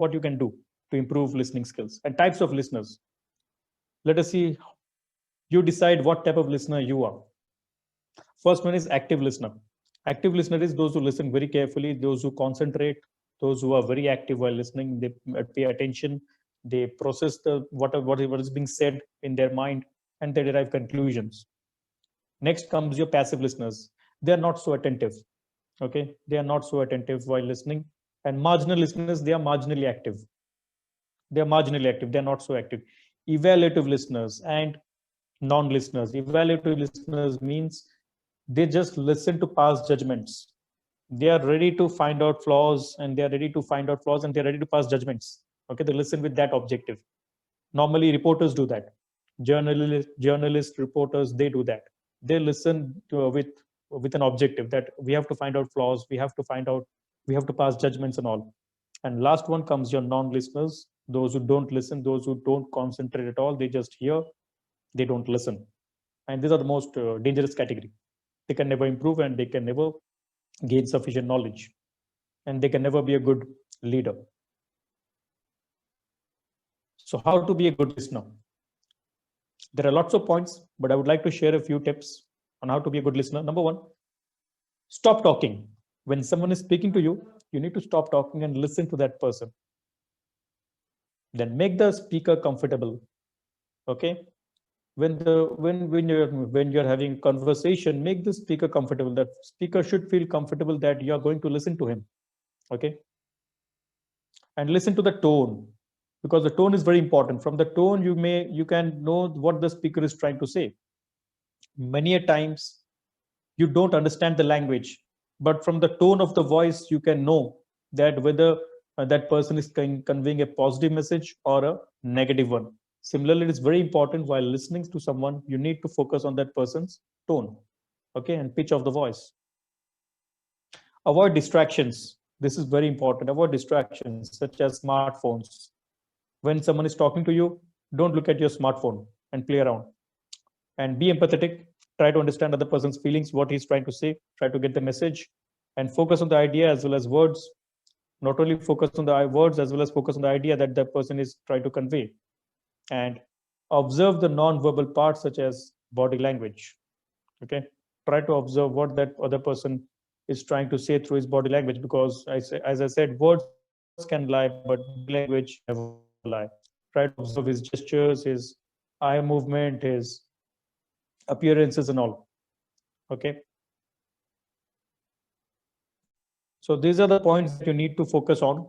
what you can do to improve listening skills. And types of listeners. Let us see, you decide what type of listener you are. First one is active listener. Active listener is those who listen very carefully, those who concentrate, those who are very active while listening. They pay attention, they process what is being said in their mind, and they derive conclusions. Next comes your passive listeners. They are not so attentive. Okay, they are not so attentive while listening. And marginal listeners, they are marginally active. They are marginally active. They are not so active. Evaluative listeners and non-listeners. Evaluative listeners means they just listen to pass judgments. They are ready to find out flaws, and they're ready to find out flaws, and they're ready to pass judgments. Okay, they listen with that objective. Normally reporters do that. Journalists, reporters, they do that. They listen to, with an objective that we have to find out flaws, we have to pass judgments and all. And last one comes your non-listeners, those who don't listen, those who don't concentrate at all. They just hear, they don't listen. And these are the most dangerous category. They can never improve, and they can never gain sufficient knowledge, and they can never be a good leader. So how to be a good listener? There are lots of points, but I would like to share a few tips on how to be a good listener. Number one, stop talking. When someone is speaking to you, you need to stop talking and listen to that person. Then make the speaker comfortable. Okay, when you're having conversation, make the speaker comfortable. That speaker should feel comfortable that you are going to listen to him. Okay, and listen to the tone, because the tone is very important. From the tone, you can know what the speaker is trying to say. Many a times you don't understand the language, but from the tone of the voice you can know that whether that person is conveying a positive message or a negative one. Similarly, it is very important while listening to someone, you need to focus on that person's tone, okay, and pitch of the voice. Avoid distractions. This is very important. Avoid distractions such as smartphones. When someone is talking to you, don't look at your smartphone and play around. And be empathetic. Try to understand other person's feelings, what he's trying to say. Try to get the message, and focus on the idea as well as words. Not only focus on the words, as well as focus on the idea that the person is trying to convey. And observe the non-verbal parts such as body language. Okay, try to observe what that other person is trying to say through his body language, because as I said, words can lie, but language never lie. Try to observe his gestures, his eye movement, his appearances and all. Okay, so these are the points that you need to focus on